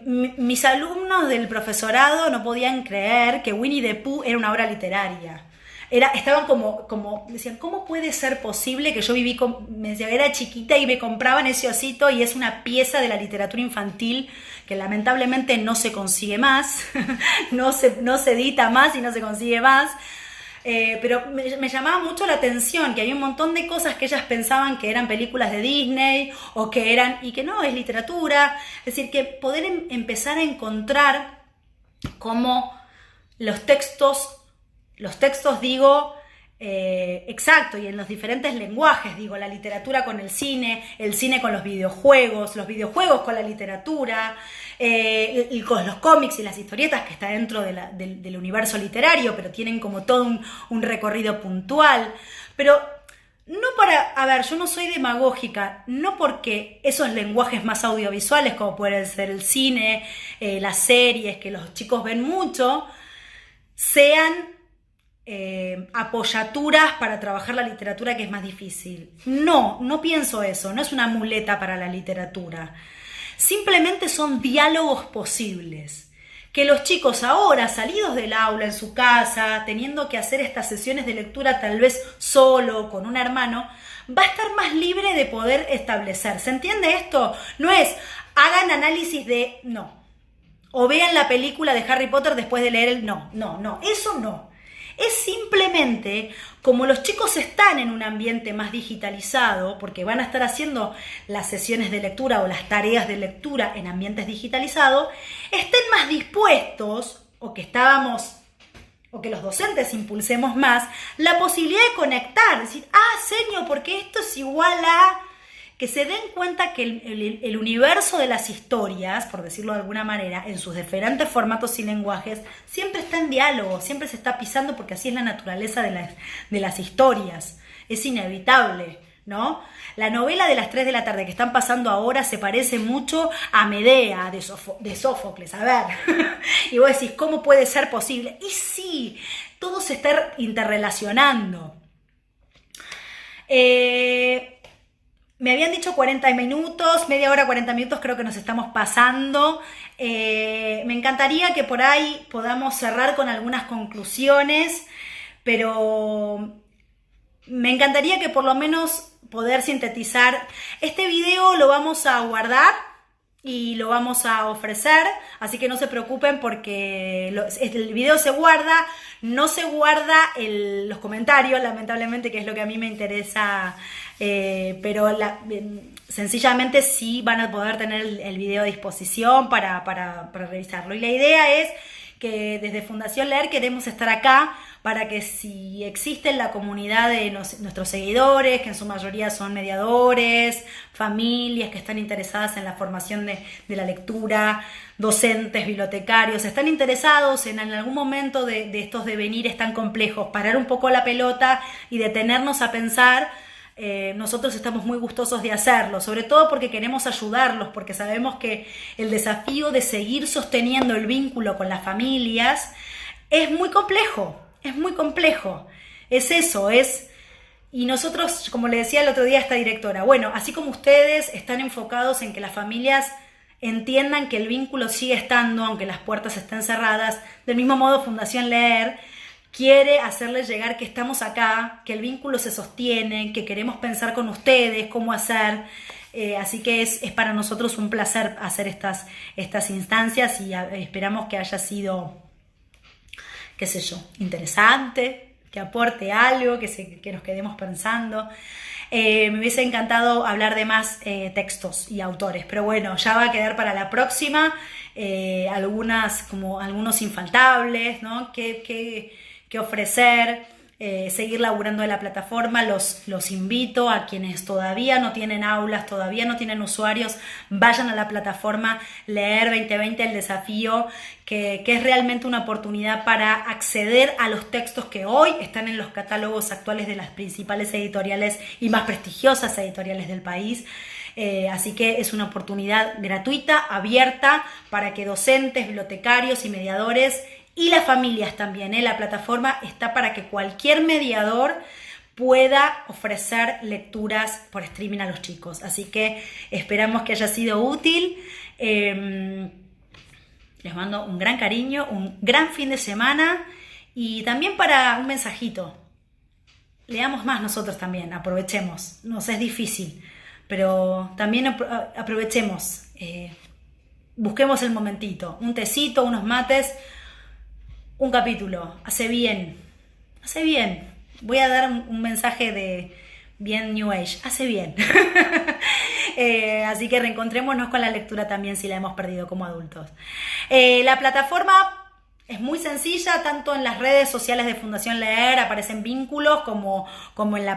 [SPEAKER 1] Mis alumnos del profesorado no podían creer que Winnie the Pooh era una obra literaria. Estaban como decían, ¿cómo puede ser posible que yo era chiquita y me compraban ese osito y es una pieza de la literatura infantil que lamentablemente no se consigue más, no se edita más y no se consigue más? Pero me llamaba mucho la atención que había un montón de cosas que ellas pensaban que eran películas de Disney o que eran, y que no, es literatura. Es decir, que poder empezar a encontrar cómo los textos digo, exacto, y en los diferentes lenguajes, digo, la literatura con el cine con los videojuegos con la literatura, y con los cómics y las historietas que está dentro del universo literario, pero tienen como todo un recorrido puntual. Pero no yo no soy demagógica, no porque esos lenguajes más audiovisuales, como pueden ser el cine, las series, que los chicos ven mucho, sean apoyaturas para trabajar la literatura, que es más difícil. No, no pienso eso, no es una muleta para la literatura. Simplemente son diálogos posibles. Que los chicos ahora, salidos del aula, en su casa, teniendo que hacer estas sesiones de lectura tal vez solo, con un hermano, va a estar más libre de poder establecer. ¿Se entiende esto? No es, hagan análisis de, no. O vean la película de Harry Potter después de leer el, no, eso no. Es simplemente, como los chicos están en un ambiente más digitalizado, porque van a estar haciendo las sesiones de lectura o las tareas de lectura en ambientes digitalizados, estén más dispuestos, o que los docentes impulsemos más, la posibilidad de conectar, decir, señor, porque esto es igual a... Que se den cuenta que el universo de las historias, por decirlo de alguna manera, en sus diferentes formatos y lenguajes, siempre está en diálogo, siempre se está pisando, porque así es la naturaleza de las historias. Es inevitable, ¿no? La novela de las 3 de la tarde que están pasando ahora se parece mucho a Medea de Sófocles. A ver, y vos decís, ¿cómo puede ser posible? Y sí, todo se está interrelacionando. Me habían dicho 40 minutos, media hora, 40 minutos, creo que nos estamos pasando. Me encantaría que por ahí podamos cerrar con algunas conclusiones, pero me encantaría que por lo menos poder sintetizar. Este video lo vamos a guardar y lo vamos a ofrecer, así que no se preocupen porque el video se guarda, no se guarda los comentarios, lamentablemente, que es lo que a mí me interesa, pero sencillamente sí van a poder tener el video a disposición para revisarlo. Y la idea es que desde Fundación Leer queremos estar acá para que, si existe en la comunidad de nuestros seguidores, que en su mayoría son mediadores, familias que están interesadas en la formación de la lectura, docentes, bibliotecarios, están interesados en algún momento de estos devenires tan complejos, parar un poco la pelota y detenernos a pensar. Nosotros estamos muy gustosos de hacerlo, sobre todo porque queremos ayudarlos, porque sabemos que el desafío de seguir sosteniendo el vínculo con las familias es muy complejo, es eso, y nosotros, como le decía el otro día a esta directora, bueno, así como ustedes están enfocados en que las familias entiendan que el vínculo sigue estando, aunque las puertas estén cerradas, del mismo modo Fundación Leer quiere hacerles llegar que estamos acá, que el vínculo se sostiene, que queremos pensar con ustedes cómo hacer. Así que es para nosotros un placer hacer estas instancias, y esperamos que haya sido, qué sé yo, interesante, que aporte algo, que nos quedemos pensando. Me hubiese encantado hablar de más textos y autores, pero bueno, ya va a quedar para la próxima. Algunos infaltables, ¿no? Que ofrecer, seguir laburando en la plataforma. Los invito a quienes todavía no tienen aulas, todavía no tienen usuarios, vayan a la plataforma Leer 2020, el desafío, que es realmente una oportunidad para acceder a los textos que hoy están en los catálogos actuales de las principales editoriales y más prestigiosas editoriales del país. Así que es una oportunidad gratuita, abierta, para que docentes, bibliotecarios y mediadores, y las familias también, la plataforma está para que cualquier mediador pueda ofrecer lecturas por streaming a los chicos. Así que esperamos que haya sido útil. Les mando un gran cariño, un gran fin de semana, y también para un mensajito. Leamos más nosotros también, aprovechemos. Nos es difícil, pero también aprovechemos. Busquemos el momentito, un tecito, unos mates, un capítulo, hace bien. Voy a dar un mensaje de bien New Age, hace bien. Así que reencontrémonos con la lectura también, si la hemos perdido como adultos. La plataforma es muy sencilla, tanto en las redes sociales de Fundación Leer aparecen vínculos, como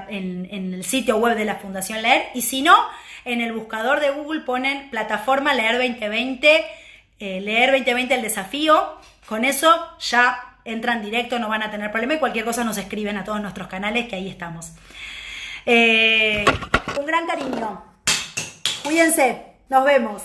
[SPEAKER 1] en el sitio web de la Fundación Leer, y si no, en el buscador de Google ponen plataforma Leer 2020, Leer 2020 el desafío. Con eso ya entran directo, no van a tener problema, y cualquier cosa nos escriben a todos nuestros canales, que ahí estamos. Un gran cariño. Cuídense, nos vemos.